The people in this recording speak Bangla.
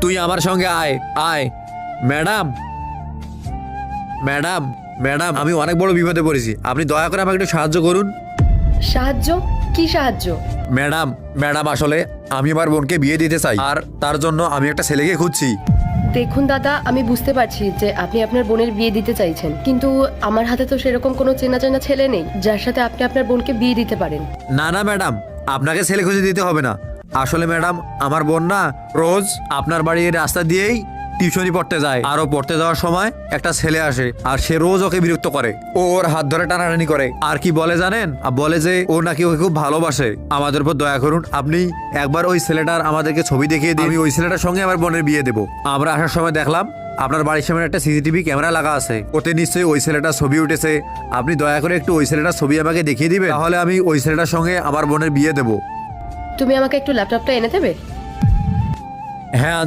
তুই আমার সঙ্গে আয় আয়। ম্যাডাম ম্যাডাম ম্যাডাম, আমি অনেক বড় বিপদে পড়েছি, আপনি দয়া করে আমাকে একটু সাহায্য করুন। সাহায্য? কি সাহায্য? ম্যাডাম ম্যাডাম আসলে আমি আমার বোনকে বিয়ে দিতে চাই, আর তার জন্য আমি একটা ছেলেকে খুঁজছি। দেখুন দাদা, আমি বুঝতে পারছি যে আপনি আপনার বোনের বিয়ে দিতে চাইছেন, কিন্তু আমার হাতে তো সেরকম কোনো চেনা জানা ছেলে নেই যার সাথে আপনি আপনার বোনকে বিয়ে দিতে পারেন। না না ম্যাডাম, আপনাকে ছেলে খুঁজে দিতে হবে না। আসলে ম্যাডাম, আমার বোন না রোজ আপনার বাড়ির রাস্তা দিয়েই টিউশনি পড়তে যায়, আরও পড়তে যাওয়ার সময় একটা ছেলে আসে আর সে রোজ ওকে বিরক্ত করে, ও ওর হাত ধরে টানাটানি করে, আর কি বলে জানেন, বলে যে ও নাকি ওকে খুব ভালোবাসে। আমাদের উপর দয়া করুন, আপনি একবার ওই ছেলেটার আমাদেরকে ছবি দেখিয়ে দিন, আমি ওই ছেলেটার সঙ্গে আমার বোনের বিয়ে দেবো। আমরা আসার সময় দেখলাম আপনার বাড়ির সামনে একটা সিসিটিভি ক্যামেরা লাগা আছে, ওতে নিশ্চয়ই ওই ছেলেটার ছবি উঠেছে। আপনি দয়া করে একটু ওই ছেলেটার ছবি আমাকে দেখিয়ে দিবেন, তাহলে আমি ওই ছেলেটার সঙ্গে আমার বোনের বিয়ে দেবো। তুমি আমাকে একটু ল্যাপটপটা এনে দেবে? হ্যাঁ